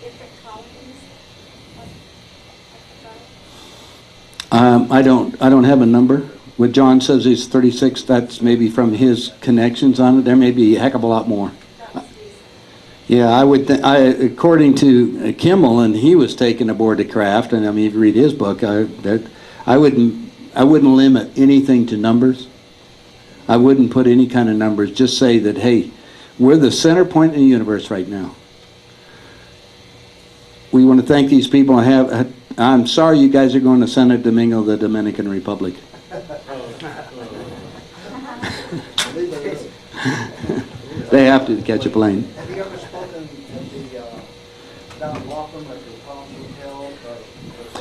different colonies? I don't have a number. What John says is 36, that's maybe from his connections on it. There may be a heck of a lot more. Yeah, according to Kimmel, and he was taken aboard the craft, and I mean, if you read his book, I wouldn't limit anything to numbers. I wouldn't put any kind of numbers. Just say that, hey, we're the center point in the universe right now. We want to thank these people. I'm sorry you guys are going to Santo Domingo, the Dominican Republic. They have to catch a plane. Have you ever spoken at the down in Laughlin, like the Palms Hotel?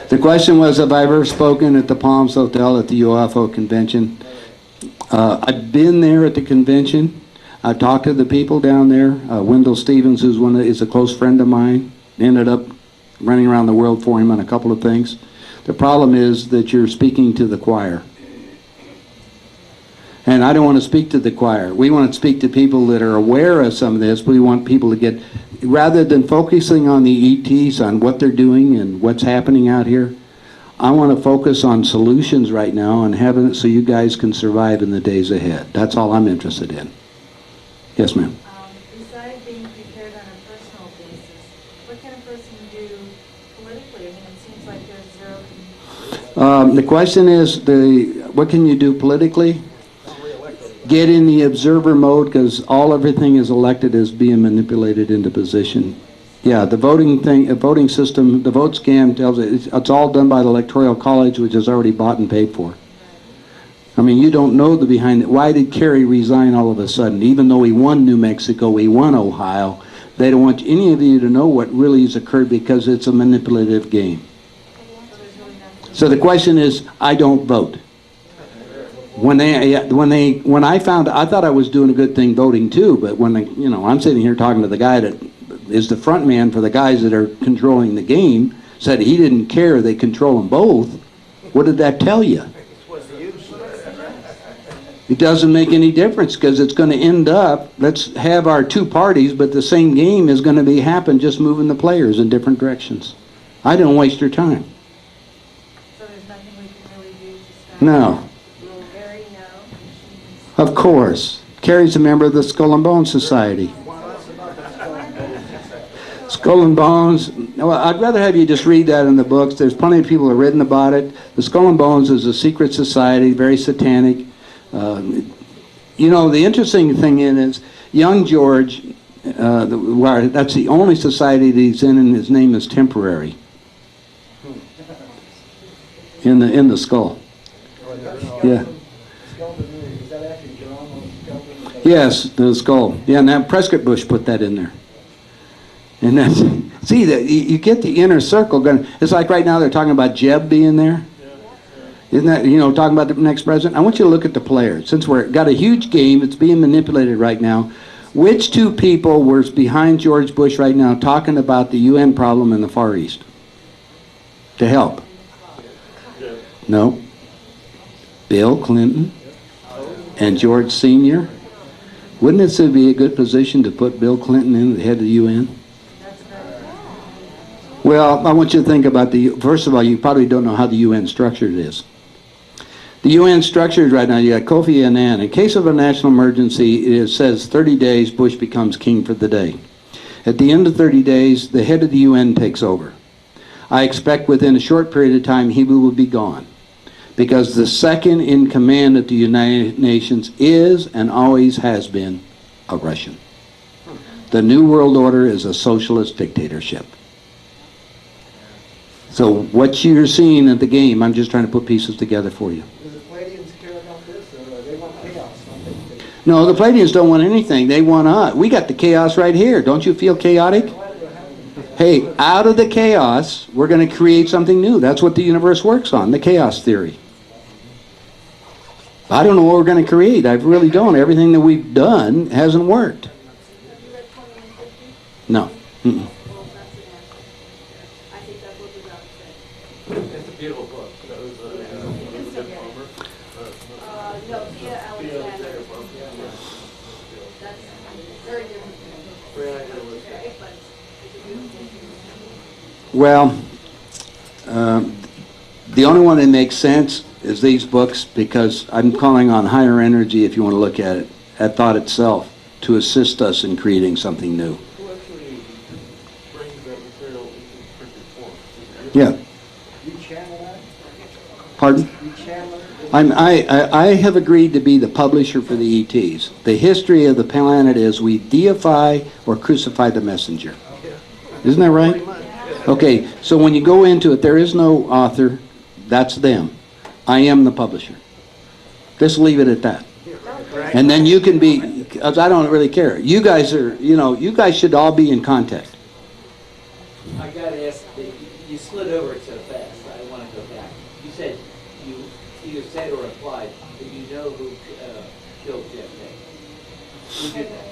The question was, have I ever spoken at the Palms Hotel at the UFO convention? I've been there at the convention. I've talked to the people down there. Wendell Stevens, is a close friend of mine, ended up running around the world for him on a couple of things. The problem is that you're speaking to the choir. And I don't want to speak to the choir. We want to speak to people that are aware of some of this. We want people to get, rather than focusing on the ETs, on what they're doing and what's happening out here, I want to focus on solutions right now and having it so you guys can survive in the days ahead. That's all I'm interested in. Yes, ma'am. Besides being prepared on a personal basis, what can a person do politically? I mean, it seems like there's zero. The question is, what can you do politically? Get in the observer mode, because everything is elected is being manipulated into position. Yeah, the voting system, the vote scam tells it, it's all done by the Electoral College, which is already bought and paid for. I mean, you don't know the behind it. Why did Kerry resign all of a sudden? Even though he won New Mexico, he won Ohio, they don't want any of you to know what really has occurred because it's a manipulative game. So the question is, I don't vote. When I found, I thought I was doing a good thing voting too, but I'm sitting here talking to the guy that is the front man for the guys that are controlling the game, said he didn't care, they control them both. What did that tell you? It doesn't make any difference, because it's going to end up, let's have our two parties, but the same game is going to happen, just moving the players in different directions. I don't waste your time. So there's nothing we can really do to stop No. Very no. Of course. Carrie's a member of the Skull and Bones Society. Skull and Bones, well, I'd rather have you just read that in the books. There's plenty of people who have written about it. The Skull and Bones is a secret society, very satanic. The interesting thing is, young George, that's the only society that he's in, and his name is Temporary. In the skull. Yeah. Yes, the skull. Yeah, and that Prescott Bush put that in there. And that's, see, you get the inner circle going. It's like right now they're talking about Jeb being there. Isn't that, talking about the next president? I want you to look at the players. Since we've got a huge game, it's being manipulated right now. Which two people were behind George Bush right now talking about the UN problem in the Far East? To help? No. Bill Clinton and George Sr. Wouldn't it be a good position to put Bill Clinton in the head of the UN? Well, I want you to think about first of all, you probably don't know how the UN structured is. The UN structured right now, you got Kofi Annan. In case of a national emergency, it says 30 days, Bush becomes king for the day. At the end of 30 days, the head of the UN takes over. I expect within a short period of time, he will be gone. Because the second in command at the United Nations is and always has been a Russian. The New World Order is a socialist dictatorship. So what you're seeing at the game, I'm just trying to put pieces together for you. Do the Palladians care about this, or they want chaos? No, the Palladians don't want anything. They want us. We got the chaos right here. Don't you feel chaotic? Hey, out of the chaos, we're going to create something new. That's what the universe works on, the chaos theory. I don't know what we're going to create. I really don't. Everything that we've done hasn't worked. No. Mm-mm. It's a beautiful book. That was a good poem. No, Thea Alexander. That's very different. Well, the only one that makes sense is these books, because I'm calling on higher energy, if you want to look at it, at thought itself, to assist us in creating something new. Who actually brings that material into printed form? Yeah. You channel that? Pardon? You channel it? I have agreed to be the publisher for the ETs. The history of the planet is we deify or crucify the messenger. Isn't that right? Okay, so when you go into it, there is no author. That's them. I am the publisher. Just leave it at that. And then you can be, 'cause I don't really care. You guys are, you guys should all be in contact. I gotta ask, you slid over it so fast, I want to go back. You said, you either said or implied that you know who killed JFK. Who did that?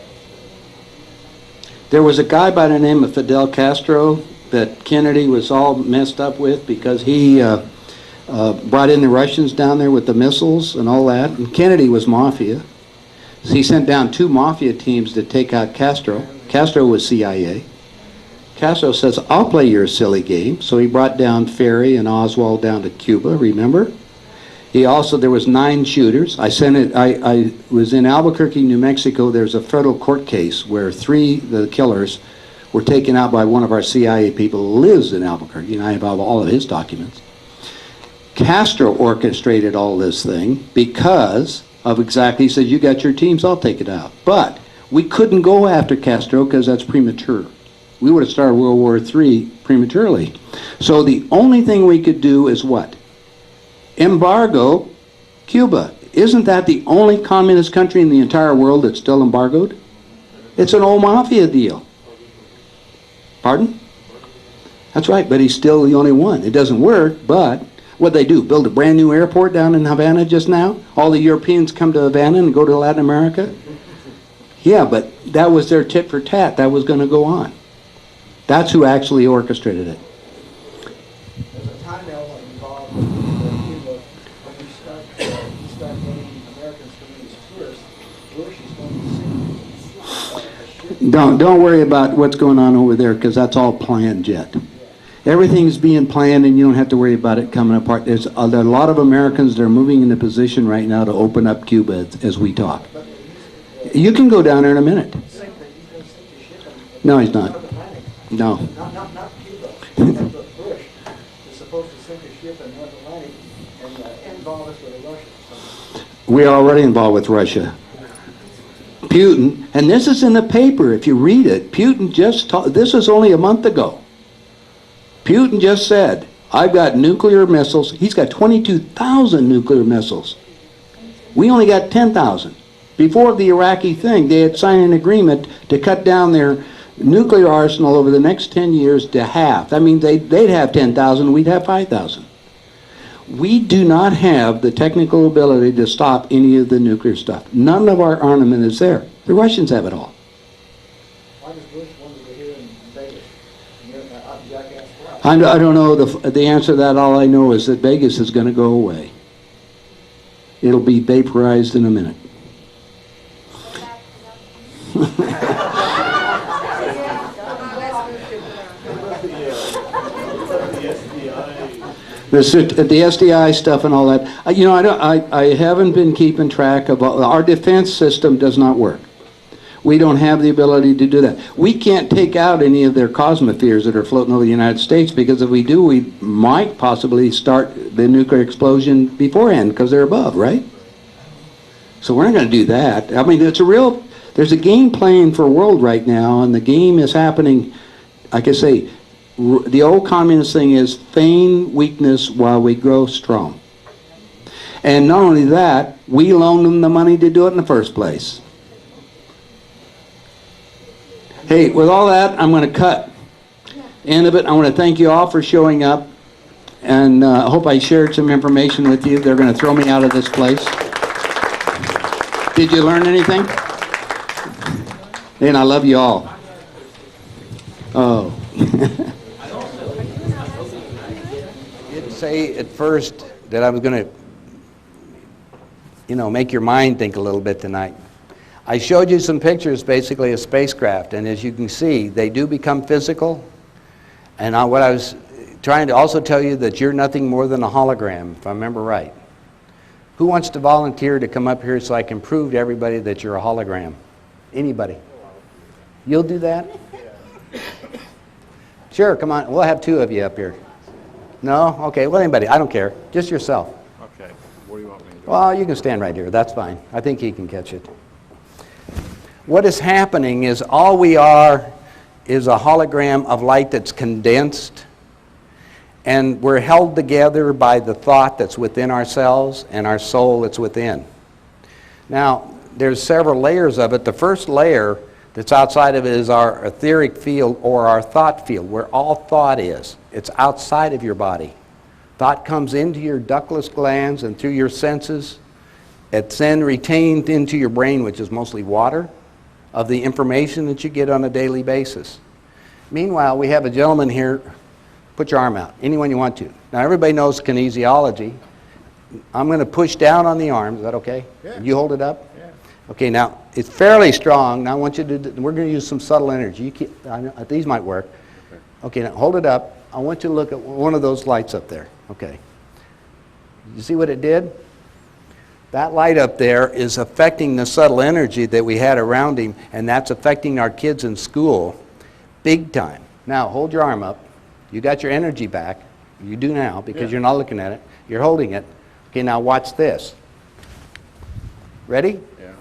There was a guy by the name of Fidel Castro that Kennedy was all messed up with because he brought in the Russians down there with the missiles and all that. And Kennedy was mafia. So he sent down 2 mafia teams to take out Castro. Castro was CIA. Castro says, I'll play your silly game. So he brought down Ferry and Oswald down to Cuba, remember? He also, there was 9 shooters. I was in Albuquerque, New Mexico. There's a federal court case where 3 of the killers were taken out by one of our CIA people who lives in Albuquerque, and I have all of his documents. Castro orchestrated all this thing because of exactly, he said, you got your teams, I'll take it out. But we couldn't go after Castro because that's premature. We would have started World War III prematurely. So the only thing we could do is what? Embargo Cuba. Isn't that the only communist country in the entire world that's still embargoed? It's an old mafia deal. Pardon? That's right, but he's still the only one. It doesn't work, but what they do, build a brand new airport down in Havana just now? All the Europeans come to Havana and go to Latin America? Yeah, but that was their tit for tat. That was going to go on. That's who actually orchestrated it. There's a time element involved with Cuba. When you start getting Americans coming as tourists, Bush is going to see Don't worry about what's going on over there, because that's all planned yet. Everything's being planned, and you don't have to worry about it coming apart. There are a lot of Americans that are moving into position right now to open up Cuba as we talk. You can go down there in a minute. No, he's not. No. Not Cuba. But Bush is supposed to sink a ship in North Atlantic and involve us with the Russians. We're already involved with Russia. Putin, and this is in the paper, if you read it, Putin just this was only a month ago. Putin just said, I've got nuclear missiles. He's got 22,000 nuclear missiles. We only got 10,000. Before the Iraqi thing, they had signed an agreement to cut down their nuclear arsenal over the next 10 years to half. That means they'd have 10,000, we'd have 5,000. We do not have the technical ability to stop any of the nuclear stuff. None of our armament is there. The Russians have it all. Why does Bush want to hear in Vegas? Jackass why? I don't know the answer to that. All I know is that Vegas is going to go away. It'll be vaporized in a minute. The SDI stuff and all that. I haven't been keeping track of our defense system. Does not work. We don't have the ability to do that. We can't take out any of their cosmospheres that are floating over the United States, because if we do, we might possibly start the nuclear explosion beforehand because they're above, right? So we're not going to do that. I mean, there's a game playing for the world right now, and the game is happening, like I say, the old communist thing is feign weakness while we grow strong. And not only that, we loan them the money to do it in the first place. Hey, with all that, I'm going to cut end of it. I want to thank you all for showing up, and I hope I shared some information with you. They're going to throw me out of this place. Did you learn anything? And I love you all. Oh. Didn't say at first that I was going to, make your mind think a little bit tonight. I showed you some pictures basically of spacecraft, and as you can see, they do become physical. And what I was trying to also tell you that you're nothing more than a hologram, if I remember right. Who wants to volunteer to come up here so I can prove to everybody that you're a hologram? Anybody? You'll do that? Sure, come on. We'll have 2 of you up here. No? Okay, well, anybody. I don't care. Just yourself. Okay, what do you want me to do? Well, you can stand right here. That's fine. I think he can catch it. What is happening is all we are is a hologram of light that's condensed, and we're held together by the thought that's within ourselves and our soul that's within. Now, there's several layers of it. The first layer that's outside of it is our etheric field or our thought field, where all thought is. It's outside of your body. Thought comes into your ductless glands and through your senses. It's then retained into your brain, which is mostly water, of the information that you get on a daily basis. Meanwhile, we have a gentleman here. Put your arm out, anyone you want to. Now, everybody knows kinesiology. I'm going to push down on the arm. Is that okay? Yeah. You hold it up? Yeah. Okay, now, it's fairly strong. Now, I want you to, we're going to use some subtle energy. These might work. Okay, now, hold it up. I want you to look at one of those lights up there. Okay. You see what it did? That light up there is affecting the subtle energy that we had around him, and that's affecting our kids in school big time. Now, hold your arm up. You got your energy back. You do now, because you're not looking at it. You're holding it. Okay, now watch this. Ready? Yeah.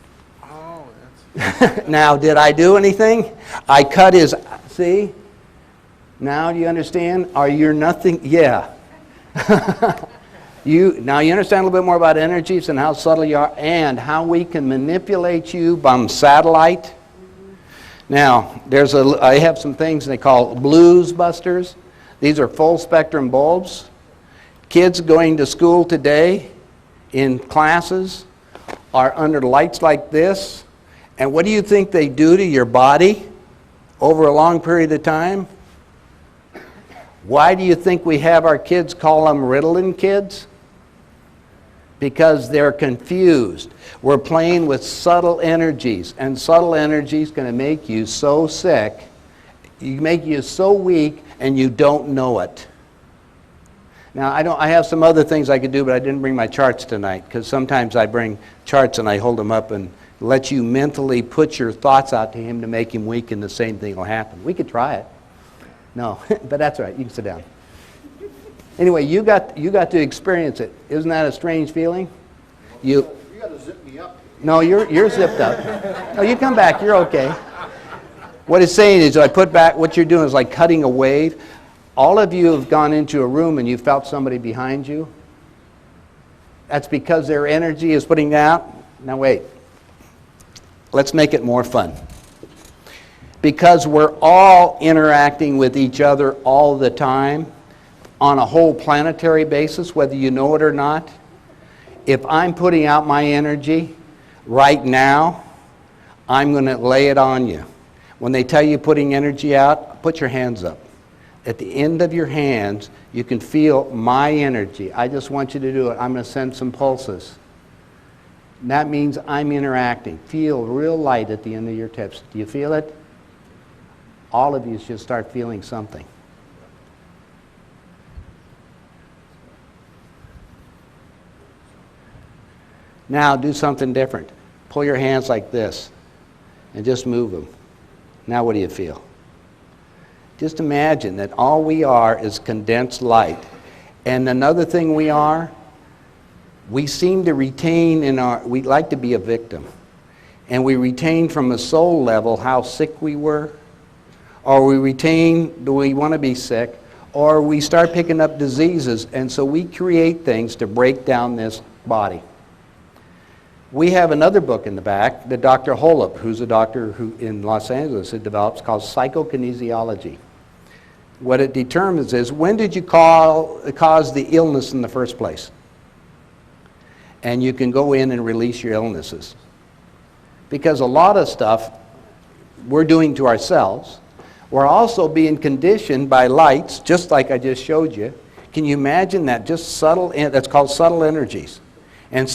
Oh, that's... Now, did I do anything? I cut his... See? Now do you understand? Are you nothing? Yeah. Now you understand a little bit more about energies and how subtle you are and how we can manipulate you by satellite. Now, I have some things they call blues busters. These are full spectrum bulbs. Kids going to school today in classes are under lights like this. And what do you think they do to your body over a long period of time? Why do you think we have our kids call them Ritalin kids? Because they're confused. We're playing with subtle energies, and subtle energies going to make you so sick, make you so weak, and you don't know it. Now, I have some other things I could do, but I didn't bring my charts tonight, because sometimes I bring charts and I hold them up and let you mentally put your thoughts out to him to make him weak, and the same thing will happen. We could try it. No, but that's all right. You can sit down. Anyway, you got to experience it. Isn't that a strange feeling? You got to zip me up. No, you're zipped up. No, you come back. You're okay. What it's saying is, I put back. What you're doing is like cutting a wave. All of you have gone into a room and you felt somebody behind you. That's because their energy is putting out. Now wait. Let's make it more fun. Because we're all interacting with each other all the time on a whole planetary basis, whether you know it or not. If I'm putting out my energy right now, I'm going to lay it on you. When they tell you putting energy out, put your hands up. At the end of your hands, you can feel my energy. I just want you to do it. I'm going to send some pulses. And that means I'm interacting. Feel real light at the end of your tips. Do you feel it? All of you should start feeling something. Now do something different. Pull your hands like this and just move them. Now what do you feel? Just imagine that all we are is condensed light. And another thing we seem to retain we like to be a victim. And we retain from a soul level how sick we were, or we retain, do we want to be sick, or we start picking up diseases, and so we create things to break down this body. We have another book in the back that Dr. Holub, who's a doctor who in Los Angeles had developed, called Psychokinesiology. What it determines is, when did you cause the illness in the first place? And you can go in and release your illnesses. Because a lot of stuff we're doing to ourselves. We're also being conditioned by lights, just like I just showed you. Can you imagine that? Just subtle, that's called subtle energies. And